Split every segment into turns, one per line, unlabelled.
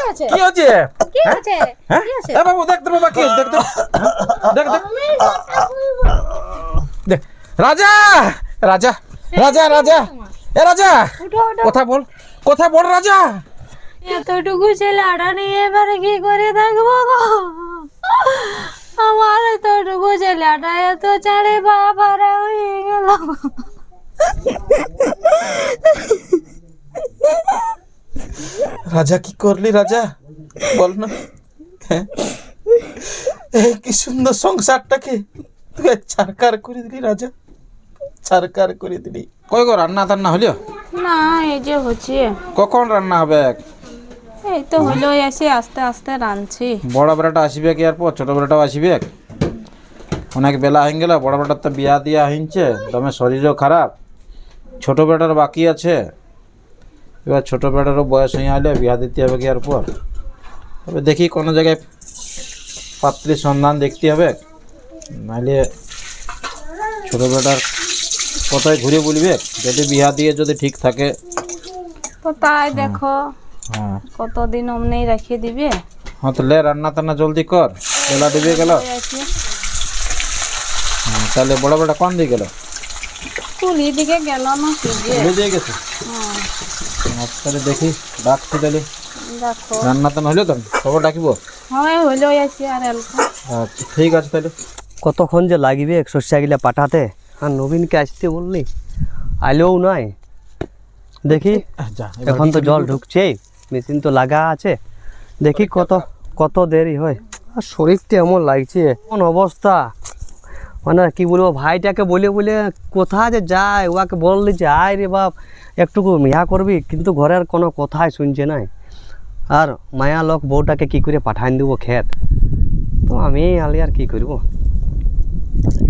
আছে
কি হচ্ছে
কি আছে কি আছে
এ বাবু দেখ তো বাবা কি হচ্ছে দেখ তো দেখ দেখ দেখ রাজা রাজা রাজা রাজা এ রাজা
উঠো উঠো
কথা বল রাজা
এতটুকু ছেলেটা নিয়ে এবারে কি করে থাকবো গো আমার এতটুকু ছেলেটা এত চারে বাবারা হয়ে গেল
রাজা কি করলি রাজা বল না হ্যাঁ? এই কি সুন্দর সংসারটাকে তুই ছারকার করে দিলি রাজা ছারকার করে দিলি কই গো রান্না টান্না হলো
না এই যে হচ্ছে
কখন রান্না হবে
এই তো হলো এসে আস্তে আস্তে রাঁধছি
বড় বেটাটা আসবে কি আর পর ছোট বেটাটাও আসবে অনেক বেলা হয়ে গেল বড় বেটার তো বিয়া দিয়া হইছে তবে শরীরও খারাপ ছোট বেটার বাকি আছে এবার ছোট বেটারও বয়স হয়ে আলে বিয়া দিতে হবে কি আর পর তবে দেখি কোনো জায়গায় পাত্রীর সন্ধান দেখতে হবে নাহলে ছোট বেটার কোথায় ঘুরে বলবে যদি বিয়া দিয়ে যদি ঠিক থাকে
তো তাই দেখো
হ্যাঁ
কতদিন অমনেই রেখে দিবে
হ্যাঁ তো লে রান্না টান্না জলদি কর বেলা ডুবে গেল তাহলে বড় বেটা কোন দিকে গেল
তুলি দিকে গেল না কি যে
ভুলে দিয়ে গেছে তাহলে দেখি ডাকছি তাহলে
দেখো
রান্না টান্না হইলো তো খবর ডাকিব
হ্যাঁ হইলো এসে আর এলকো
আচ্ছা ঠিক আছে তাহলে
কতক্ষণ যে লাগিবে শস্যগুলা পাঠাতে আর নবীনকে আসতে বললি আইলেও নাই দেখি
যা
এখন তো জল ঢুকছে মেশিন তো লাগা আছে দেখি কত দেরি হয় আর শরীরটা এমন লাগছে কোন অবস্থা মানে কি বলবো ভাইটাকে বলে বলে কোথায় যে যায় ওকে বললি যে আয় রে বাপ একটুকু মিয়া করবি কিন্তু ঘরের কোনো কথাই শুনছে নাই আর মায়া লোক বউটাকে কি করে পাঠাই দেবো ক্ষেত তো আমি আলি আর কি করব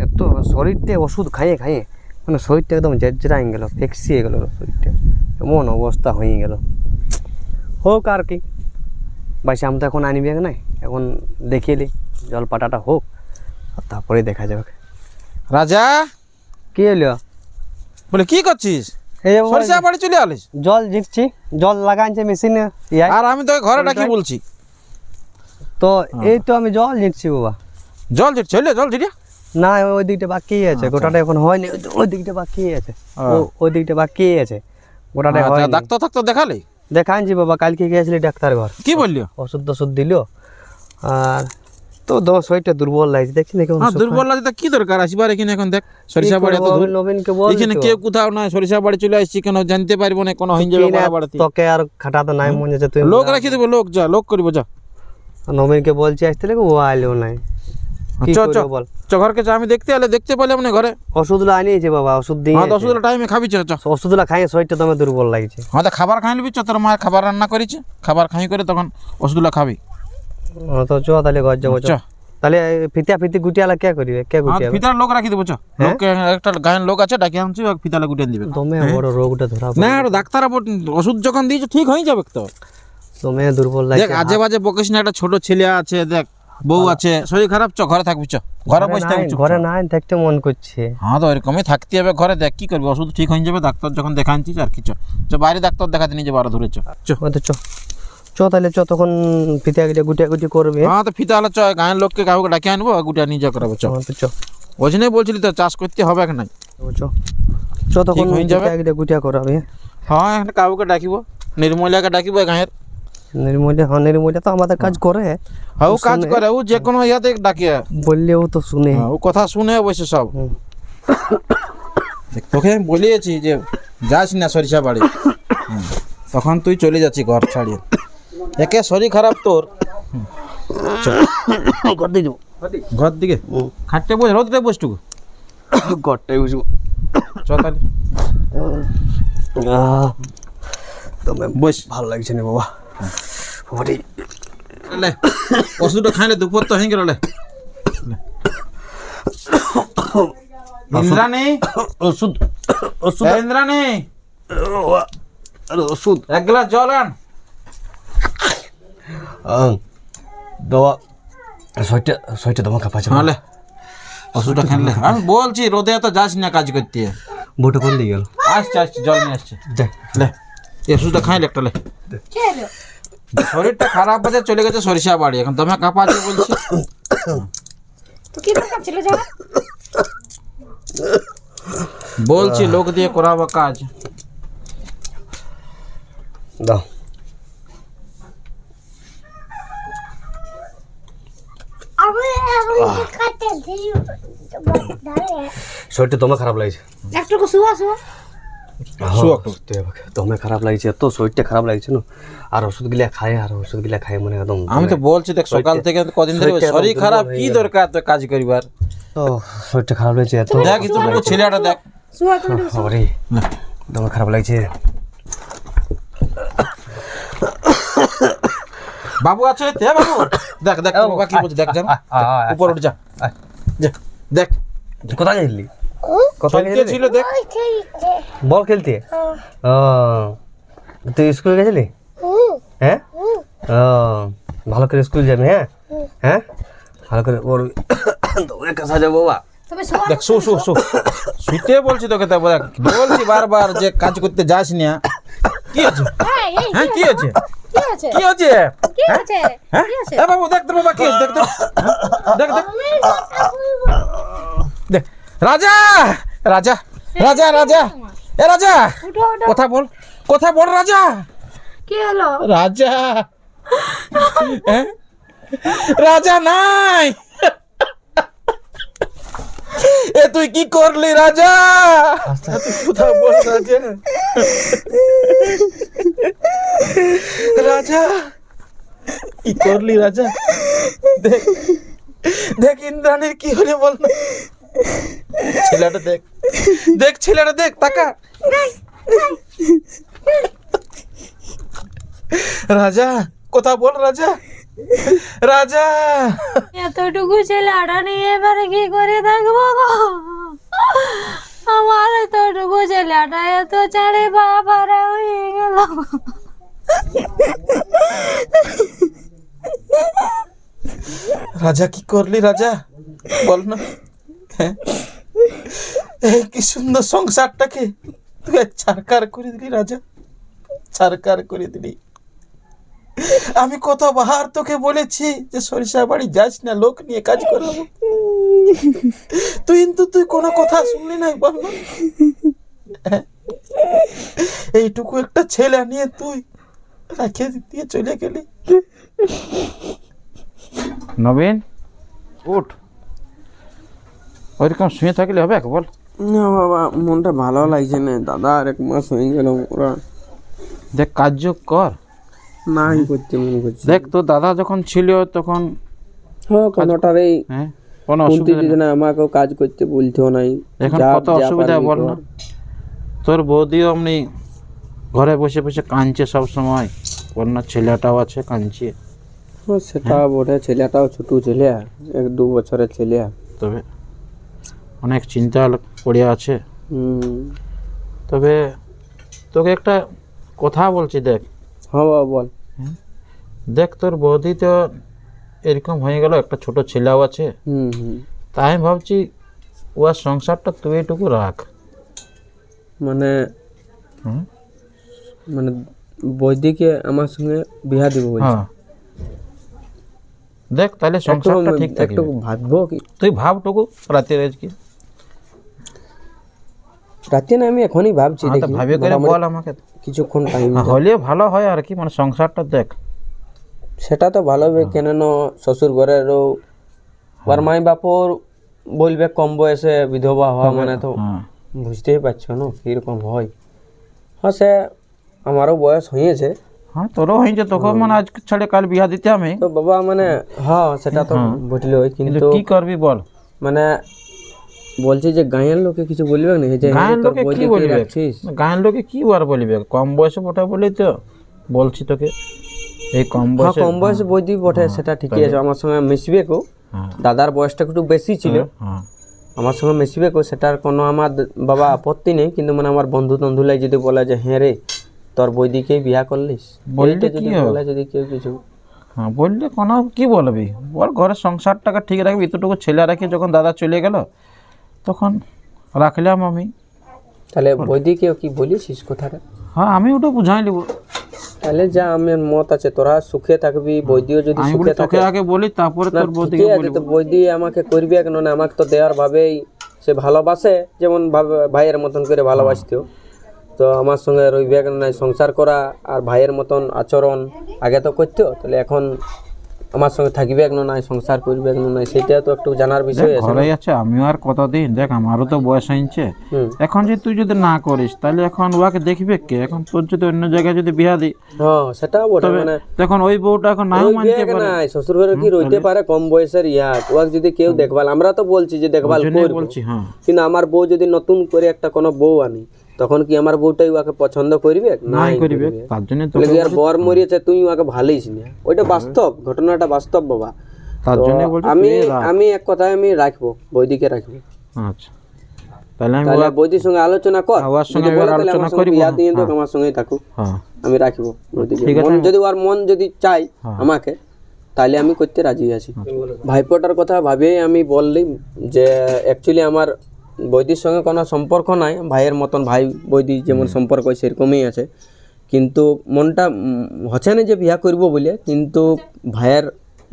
এত শরীরটা ওষুধ খাইয়ে খাইয়ে মানে শরীরটা একদম জেজরাই গেল ফেক্সিয়ে গেল শরীরটা এমন অবস্থা হয়ে গেল হোক আর কি বাইসে আমি তো এখন আনিবে নাই এখন দেখিয়ে জল পাটাটা হোক আর তারপরে দেখা যাবে
রাজা
কি এলো
বলে কি করছিস
এই যে
সরিষা বাড়ি চলে আলিস
জল জিতছি জল লাগাইছে মেশিনে
আর আমি তোকে ঘরে ডাকি বলছি
তো এই তো আমি জল জিতছি বাবা
জল দিচ্ছি হইলে জল দিদি
না ওই দিকটা বাকি আছে গোটাটা এখন হয়নি ওই দিকটা বাকি আছে ওই দিকটা বাকি আছে গোটাটা হয়নি
ডাক্তার থাকতো দেখালে
দেখাইছি বাবা কালকে গিয়েছিলি ডাক্তার ঘর
কি বললি
ওষুধ দিল আর তো শরীরটা দুর্বল লাগছে দেখছি নাকি
দুর্বল লাগে তো কি দরকার আসবার এখানে এখন দেখ সরিষা বাড়ি এত দূর
নবীনকে বল
এখানে কেউ কোথাও নাই সরিষা বাড়ি চলে আসছি কেন জানতে পারবো না কোনো হইন যাবে বড় বাড়িতে
তোকে আর খাটাতে নাই মনে যাচ্ছে তুই
লোক রাখি দেবো লোক যা লোক করবো যা
নবীনকে বলছি আসতে লাগে ও আইলেও নাই কি করব বল
চ ঘরকে যা আমি দেখতে আলে দেখতে পেলাম না ঘরে
ওষুধগুলো আনিয়েছে বাবা ওষুধ দিয়ে
হ্যাঁ ওষুধগুলো টাইমে খাবি চ
ওষুধগুলো খাইয়ে শরীরটা তোমার দুর্বল লাগছে
হ্যাঁ তো খাবার খাই নিবি চ তোর মা খাবার রান্না করেছে খাবার খাই করে তখন ওষুধগুলো খাবি
তো চ তাহলে ঘর যাবো
চ
তাহলে ফিতা গুটিয়ালা কে করিবে কে গুটিয়াবে
ফিতার লোক রাখি দেবো চ লোক একটা গায়ের লোক আছে ডাকি আনছি ফিতালা গুটিয়ে দিবে
তুমি বড় রোগটা ধরা
না আর ডাক্তার ওষুধ যখন দিয়েছে ঠিক হয়ে যাবে তো
তুমি দুর্বল
দেখ
লাগছে
আজে বাজে বকিস না একটা ছোট ছেলে আছে দেখ বউ আছে শরীর খারাপ চ ঘরে থাকবি চ ঘরে বসে থাকবি
ঘরে নাই দেখতে মন করছে
হ্যাঁ তো এরকমই থাকতে হবে ঘরে দেখ কি করবি ওষুধ ঠিক হয়ে যাবে ডাক্তার যখন দেখাচ্ছিস আর কি চ বাইরে ডাক্তার দেখাতে নিজে বারো ধরে চ
চ তাহলে চ তখন ফিতা গিয়ে গুটি করবে
হ্যাঁ তো ফিতা হলে চ গায়ের লোককে কাউকে ডাকে আনবো গুটিয়া নিজে করাবো চ ওই জন্যই বলছিলি তো চাষ করতে হবে নাই
চ তখন ফিতা গিয়ে গুটিয়া করাবে
হ্যাঁ এখানে কাউকে ডাকিব নির্মলাকে ডাকিব গায়ের
নির্মলা তো আমাদের কাজ করে
হ্যাঁ ও কাজ করে ও যে কোনো ইয়াতে ডাকে
বললেও তো শুনে
ও কথা শুনে অবশ্য সব তোকে আমি বলিয়েছি যে যাস না সরিষা বাড়ি তখন তুই চলে যাচ্ছি ঘর ছাড়িয়ে একে শরীর খারাপ তোর ঘর দিকে খাটতে বস রোদে বসটুকু
ঘরটাই বুঝবো
চ তাহলে
বস ভালো লাগছে না বাবা
ওষুধটা খাইলে দুপুর তো হয়ে গেল ইন্দ্রাণী
ওষুধ
ইন্দ্রাণী
ওষুধ
এক গ্লাস জল আন
দেওয়া শরীরটা তোমার কাঁপাচ্ছে
হলে ওষুধটা খাইলে আমি বলছি রোদে তো যাস না কাজ করতে
বউটা কোন দিয়ে গেল
আসছে জল নিয়ে আসছে লে এই ওষুধটা খাইলে একটা লে শরীরটা খারাপ আছে, চলে গেছে সরিষা বাড়ি, এখন দমে কাঁপা আছে বলছি।
তো কি দরকার ছিল যাওয়ার?
বলছি লোক দিয়ে করাবো কাজ।
দাও শরীরটা দমে খারাপ লাগছে।
একটু শুয়া শুয়া।
শুয়া একটু।
দমে খারাপ লাগছে, এত শরীরটা খারাপ লাগছে না। আর ওষুধগুলা খায় মানে একদম।
আমি তো বলছি দেখ সকাল থেকে কদিন ধরে
শরীরটা
শরীর
একদম
খারাপ,
দুর্বল
কি
হয়ে
দরকার তো কাজ করিবার।
তো শরীরটা খারাপ লাগছে এত।
দেখ একটু ছেলেটা দেখ।
শুয়া তুমি একটু শুয়া।
বাবারে দমে খারাপ লাগছে।
বাবু আছে তে বাবু, দেখ দেখ তোর বাবা কি বলছে, দেখ যা উপর উঠ যা, যা, দেখ
কোথায় গেছিলি? কোথায়
খেলতে
গেছিলি?
ছিল দেখ।
বল খেলতে? ও তুই স্কুলে গেছিলি? হ্যাঁ ও ভালো করে স্কুল যাবি। হ্যাঁ হ্যাঁ ভালো করে ওর দৌড়ে কাছা যাবো বাবা।
তুমি শুয়া।
দেখ শু শু শু শুইতে বলছি তোকে, তো দেখ বলছি বারবার যে কাজ করতে যাস না। কি আছে?
এই
হ্যাঁ কি আছে?
কি আছে?
কি আছে?
কি আছে?
হ্যাঁ
কি আছে?
এ বাবু দেখ তোর বাবা কি আছে, দেখ তো, দেখ দেখ দেখ। রাজা রাজা রাজা রাজা এ রাজা,
উঠো উঠো।
কথা বল, কথা বল রাজা।
কি হলো?
রাজা হ্যাঁ? রাজা নাই। এ তুই কি করলি রাজা? তুই কথা বল রাজা। রাজা কি করলি রাজা? দেখ দেখ ইন্দ্রাণীর কি হলে বল না। ছেলেটা দেখ, দেখ ছেলেটা দেখ, তাকা। রাজা কথা বল রাজা, রাজা।
এতটুকু ছেলেটা নিয়ে এবারে কি করে থাকবো গো? আমার এতটুকু ছেলেটা এত ছাড়ে বাবারা হয়ে গেল।
রাজা কি করলি রাজা বল না। হ্যাঁ? এই কি সুন্দর সংসারটাকে তুই ছারকার করে দিলি রাজা, ছারকার করে দিলি। আমি কত বাহার তোকে বলেছি যে সরিষা বাড়ি যাস না, লোক নিয়ে কাজ করাবো। তুই কোনো কথা শুনলি নাই বল না। হ্যাঁ? এইটুকু একটা ছেলে নিয়ে তুই রাখে দিয়ে চলে গেলি। নবীন উঠ, ওইরকম শুয়ে থাকলে হবে বল।
না বাবা, মনটা ভালো লাগছে না। দাদা আর 1 মাস হয়ে গেল, ওরা
দেখ কার্য কর।
নাই করতে মনে করছে।
দেখ তো দাদা যখন ছিল তখন
হ্যাঁ কোনোটারই
হ্যাঁ কোনো
শুনতে
অসুবিধা
দিতে
নেই।
না, আমাকেও কাজ করতে বলতেও নাই।
এখন
যা-
কত
যা
অসুবিধা
পারবি
বল
কর।
না। তোর বৌদিও এমনি ঘরে বসে বসে কাঁদছে সব সময়, বল না ছেলেটাও আছে কাঁদছে।
হ্যাঁ সেটা বটে, ছেলেটাও ছোট ছেলে, 1-2 বছরের ছেলে।
তবে অনেক চিন্তা পড়ে আছে। তবে তোকে একটা কথা বলছি দেখ।
হ্যাঁ বাবা বল।
দেখ তোর বৌদি তো এরকম হয়ে গেল, একটা ছোট ছেলেও আছে। তাই আমি ভাবছি ওর সংসারটা তুই এটুকু রাখ।
মানে
হুম?
মানে বৈদিকে আমার সঙ্গে বিয়া দিব বলছে।
হ্যাঁ দেখ তাহলে সংসারটা ঠিক থাকবে।
একটু ভাববো কি?
তুই ভাবটুকু রাতে আজকে।
রাতে না, আমি এখনই ভাবছি।
হ্যাঁ, তো
দেখি
ভাবে করে
মোটামুটি
বল আমাকে।
কিছুক্ষণ টাইম
হলে ভালো হয় আর কি, মানে সংসারটা দেখ।
সেটা তো ভালো হবে, কেন শ্বশুর ঘরেরও ওর মাই বাপর বলবে কম বয়সে বিধবা হওয়া মানে তো
হ্যাঁ
বুঝতেই পারছো না কীরকম হয়। হ্যাঁ সে আমারও বয়স হয়েছে,
হ্যাঁ তোরও হয়েছে, তোকে মানে আজ ছাড়ে কাল বিয়া দিতে আমি।
তো বাবা মানে হ্যাঁ সেটা তো বুঝলোই,
কিন্তু
কিন্তু
কি করবি বল।
মানে বলছি যে গাঁয়ের লোকে কিছু বলবে না, যে
গায়ের
তোর
লোকে কি
বৌদিকে
বলবে,
রাখছিস।
গায়ের লোকে কি আর বলবে, কম বয়সে ওটা বলেই তো বলছি তোকে। এই কম
হ্যাঁ
বয়সে
কম বয়সে বৌদি বটে, সেটা ঠিকই আছে। আমার সঙ্গে মিশবে কেউ,
হ্যাঁ
দাদার বয়সটা একটু বেশি ছিল,
হ্যাঁ
আমার সঙ্গে মিশবে কেউ, সেটার কোনো আমার বাবা আপত্তি নেই। কিন্তু মানে আমার বন্ধু টন্ধুলাই যদি বলে যে হ্যাঁ রে তোর বৌদিকেই বিয়া করলিস,
বললে
এইটা
কি
যদি
হবে?
বলে, যদি কেউ কিছু
হ্যাঁ বললে কোনো কি বলবি বল, ঘরের সংসারটাকে ঠিক রাখবি। এতটুকু ছেলে রাখি যখন দাদা চলে গেল তখন রাখলাম আমি।
তাহলে বৌদিকেও কি বলিস কথাটা?
হ্যাঁ আমি ওটা বুঝাই নেব।
তাহলে যা আমার মত আছে, তোরা সুখে থাকবি, বৈদিও যদি
আমি বলি
সুখে থাকে।
তোকে আগে বলি তারপরে তোর বৌদিকে
ঠিক আছে, তো বৈদি আমাকে করবি কেন না, আমাকে তো দেওয়ার ভাবেই সে ভালোবাসে, যেমন ভাইয়ের মতন করে ভালোবাসতেও। তো আমার সঙ্গে রইবে কেন নাই, সংসার করা আর ভাইয়ের মতন আচরণ আগে তো করতো, তাহলে এখন আমার সঙ্গে থাকবে কেন নাই, সংসার করবে কেন নাই, সেটা তো একটু জানার বিষয় আছে।
ঘরেই আছে, আমিও আর কতদিন, দেখ আমারও তো বয়স হয়েছে। এখন যদি তুই যদি না করিস তাহলে এখন ওকে দেখবে কে? এখন তোর যদি অন্য জায়গায় যদি বিয়া দিই,
হ্যাঁ সেটা বটে, মানে
তখন ওই বউটা এখন নাও মানতে পারে।
নাই শ্বশুর ঘরে কি রইতে পারে কম বয়সের ওকে যদি কেউ দেখভাল, আমরা তো বলছি যে দেখভাল করব,
বলছি হ্যাঁ,
কিন্তু আমার বউ যদি নতুন করে একটা কোনো বউ আনি, তখন কি আমার বউটাই ওকে পছন্দ করবে?
নাই করিবে। তার জন্য তো
বলে কি আর বর মরিয়েছে তুই ওকে ভালোইস না, ওইটা বাস্তব ঘটনাটা, বাস্তব বাবা।
তার জন্য বলছি
আমি এক কথায় আমি রাখবো, বৈদিকে রাখবো।
আচ্ছা তাহলে আমি
তাহলে বৈদির সঙ্গে আলোচনা কর,
ওর সঙ্গে
যদি বলে তাহলে
আলোচনা
আমার সঙ্গে
করি,
বিয়া দিয়ে দেখ, আমার সঙ্গেই থাকুক,
হ্যাঁ
আমি রাখবো বৈদিকে। মন যদি ওর মন যদি চাই আমাকে, তাহলে আমি করতে রাজি আছি। ভাইপোটার কথা ভাবেই আমি বললাম যে অ্যাকচুয়ালি আমার বৈদির সঙ্গে কোনো সম্পর্ক নাই, ভাইয়ের মতন, ভাই বৈদি যেমন সম্পর্ক সেরকমই আছে, কিন্তু মনটা হচ্ছে না যে বিয়া করব বলে। কিন্তু ভাইয়ের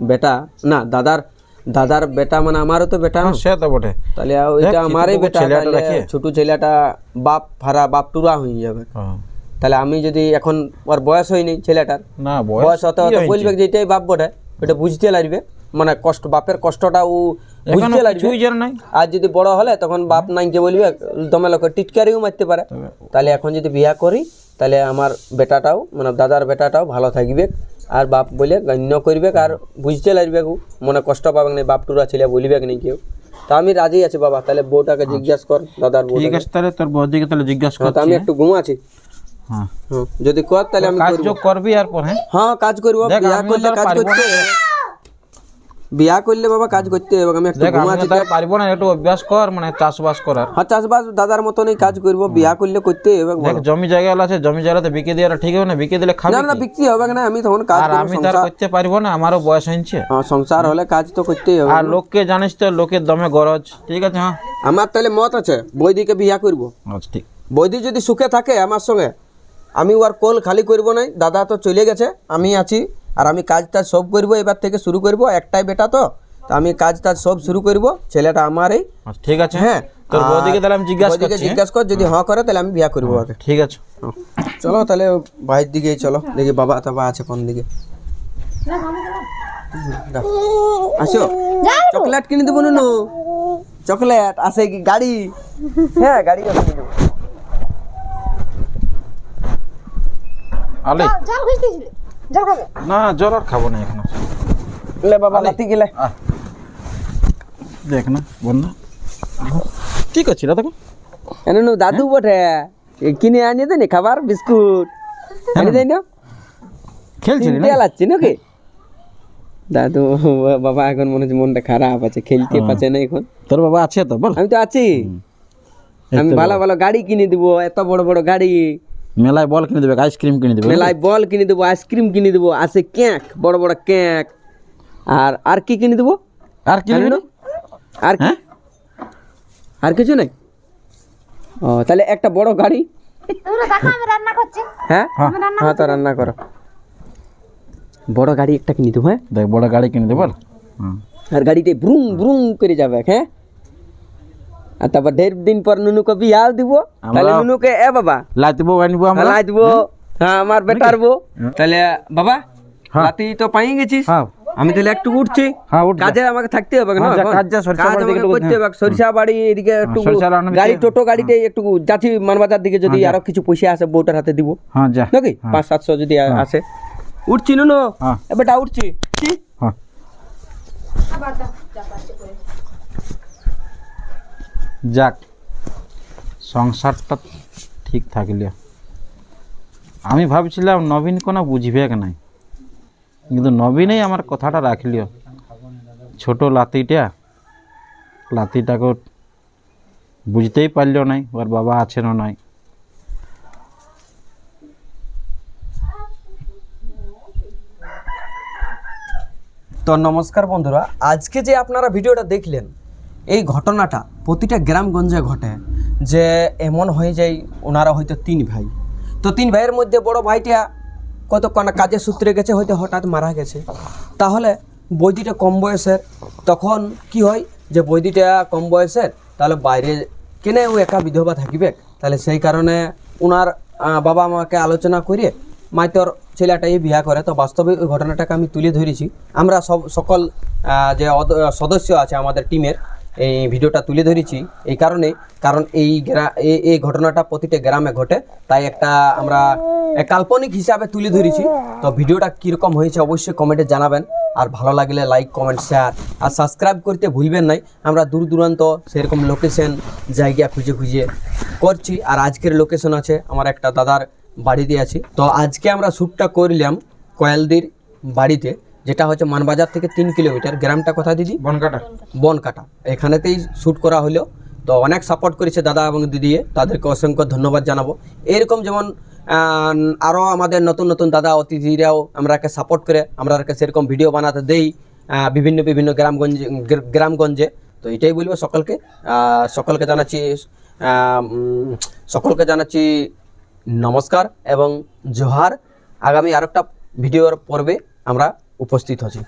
বেটা না, দাদার বেটা, মানে আমারও তো বেটা না,
সে তো বটে।
তাহলে ওইটা আমারই বেটা, ছোট ছেলেটা বাপ টুরা হয়ে যাবে। তাহলে আমি যদি এখন ওর বয়স হয়নি ছেলেটার,
না
বয়স হতে হতে বলবে যে এটাই বাপ বটে, ওটা বুঝতে লাগবে, মানে বাপের কষ্টটা ও বুঝতে লাগবে। আর যদি বড় হলে তখন বাপ নাই যে বলবে, দমে লোক টিটকারিও মারতে পারে। তাহলে এখন যদি বিয়া করি তাহলে আমার বেটাটাও, মানে দাদার বেটাটাও ভালো থাকবে, আর বাপ বলে গণ্য করবে, আর বুঝতে লাগবে, মনে কষ্ট পাবে না, বাপ টুরা ছেলে বলবে না কেউ। তা আমি রাজি আছি বাবা, তাহলে বউটাকে জিজ্ঞাসা কর, দাদার বউ।
ঠিক আছে, তাহলে তোর বৌদিকে তাহলে জিজ্ঞাসা কর।
আমি একটু ঘুমাচ্ছি,
হ্যাঁ
যদি কর তাহলে আমি
কাজ করবি। আর পর
হ্যাঁ কাজ করবো, বিয়া করলে কাজ করতে, বিয়া করলে বাবা কাজ করতে হবে। আমি একটু ঘুমাচ্ছি,
পারবো না, একটু অভ্যাস কর, মানে চাষবাস করার।
হ্যাঁ চাষবাস দাদার মতনই কাজ করবো, বিয়া করলে করতে হবে।
দেখ জমি জায়গা আছে, জমি জায়গাতে বিকে দেওয়াটা ঠিক হবে না? বিকে দিলে খাবি
না, বিক্রি হবে না, আমি তখন কাজ
আর আমি তার করতে পারবো না, আমারও বয়স হয়েছে।
সংসার হলে কাজ তো করতেই হবে।
আর লোককে জানিস তো, লোকের দমে গরজ। ঠিক আছে, হ্যাঁ
আমার তাহলে মত আছে বৈদিকে বিয়া করবো।
আচ্ছা ঠিক।
বৈদি যদি সুখে থাকে আমার সঙ্গে, আমি ওর কোল খালি করবো নাই, দাদা তো চলে গেছে, আমি আছি, আর আমি কাজ টাজ সব করবো, এবার থেকে শুরু করবো, একটাই বেটা তো আমি কাজ টাজ সব শুরু করবো, ছেলেটা আমারই।
ঠিক আছে,
হ্যাঁ
তোর বৌদিকে তাহলে আমি জিজ্ঞাসা
কর, যদি হ্যাঁ করে তাহলে আমি বিয়া করবো ওকে।
ঠিক আছে,
চলো তাহলে ভাইয়ের দিকে চলো, দেখি বাবা তাবা আছে কোন দিকে। আসো, চকলেট কিনে দেবো নুনু, চকলেট আছে কি? গাড়ি, হ্যাঁ গাড়ি আছে।
আলে না, জল আর খাবো না এখন।
লে বাবা লাতি গেলে
দেখ না বন্ধু, ঠিক আছে দাদা।
এনে দাদু বটে, কিনে আনিয়ে দেনি খাবার, বিস্কুট আনি দেয় না,
খেলছিলি না?
লাগছি নাকি দাদু? বাবা এখন মনে হচ্ছে মনটা খারাপ আছে, খেলতে পারছে না এখন।
তোর বাবা আছে তো বল?
আমি তো আছি, আমি ভালো ভালো গাড়ি কিনে দিব, এত বড় বড় গাড়ি।
মেলায় বল কিনে দেবে, আইসক্রিম কিনে দেবে।
মেলায় বল কিনে দেবো, আইসক্রিম কিনে দেবো, আছে কেক, বড় বড় কেক। আর কি কিনে দেবো?
আর কি
আর কি? আর কিছু নাই? ও তাহলে একটা বড় গাড়ি। হ্যাঁ হ্যাঁ, তো রান্না করো। বড় গাড়ি একটা কিনে দেবো। হ্যাঁ
দেখ, বড় গাড়ি কিনে দেবো।
আর গাড়িতে ব্রুম ব্রুম করে যাবে। হ্যাঁ, আর তারপর 1.5 দিন পর নুনুকে বিয়াও দিব, তাহলে নুনুকে এ বাবা
লাইতবো আনবো আমরা,
লাইতবো। হ্যাঁ আমার বেটার বউ। তাহলে বাবা রাতি তো পাই গেছিস, আমি তাহলে একটু উঠছি, কাজে আমাকে থাকতে হবে না, করতে হবে। সরিষা বাড়ি এদিকে একটু গাড়ি, টোটো গাড়িতে একটু যাচ্ছি মানবাজার দিকে, যদি আরো কিছু পয়সা আসে বউটার হাতে দিব নাকি, 500-700 যদি আসে। উঠছি নুনু, বেটা উঠছি।
যাক, সংসারটা ঠিক থাকলে। আমি ভাবছিলাম নবীন কোনো বুঝবে নাই, কিন্তু নবীনেই আমার কথাটা রাখলিও। ছোট লাতিটাকে বুঝতেই পারল নাই ওর বাবা আছে না নাই।
তো নমস্কার বন্ধুরা, আজকে যে আপনারা ভিডিওটা দেখলেন, এই ঘটনাটা প্রতিটা গ্রামগঞ্জে ঘটে, যে এমন হয়ে যায় ওনারা হয়তো 3 ভাই। তো 3 ভাইয়ের মধ্যে বড় ভাইটা কত কাজের সূত্রে গেছে, হয়তো হঠাৎ মারা গেছে, তাহলে বৈদিটা কম বয়সের, তখন কি হয় যে বৈদিটা কম বয়সের, তাহলে বাইরে কেনে ও একা বিধবা থাকিবে, তাহলে সেই কারণে ওনার বাবা আমাকে আলোচনা করে মাইতর ছেলেটাই বিয়া করে। তো বাস্তবে ওই ঘটনাটাকে আমি তুলে ধরেছি। আমরা সকল যে সদস্য আছে আমাদের টিমের এই ভিডিওটা তুলে ধরেছি এই কারণে, কারণ এই ঘটনাটা প্রতিটা গ্রামে ঘটে, তাই একটা আমরা কাল্পনিক হিসাবে তুলে ধরেছি। তো ভিডিওটা কীরকম হয়েছে অবশ্যই কমেন্টে জানাবেন, আর ভালো লাগলে লাইক কমেন্ট শেয়ার আর সাবস্ক্রাইব করতে ভুলবেন নাই। আমরা দূর দূরান্ত সেরকম লোকেশন জায়গা খুঁজে খুঁজে করছি, আর আজকের লোকেশন আছে আমার একটা দাদার বাড়িতে আছি। তো আজকে আমরা শ্যুটটা করলাম কয়েলদির বাড়িতে, যেটা হচ্ছে মানবাজার থেকে 3 কিলোমিটার। গ্রামটা কোথায় দিদি? বনকাটা। এখানেতেই শ্যুট করা হলো। তো অনেক সাপোর্ট করেছে দাদা এবং দিদি, তাদেরকে অসংখ্য ধন্যবাদ জানাবো। এরকম যেমন আরও আমাদের নতুন নতুন দাদা অতিথিরাও আমরাকে সাপোর্ট করে আমরাকে সেরকম ভিডিও বানাতে দেই বিভিন্ন বিভিন্ন গ্রামগঞ্জে। তো এটাই বলবো সকলকে জানাচ্ছি নমস্কার এবং জোহার। আগামী আরেকটা ভিডিওর পর্বে আমরা উপস্থিত হচ্ছি।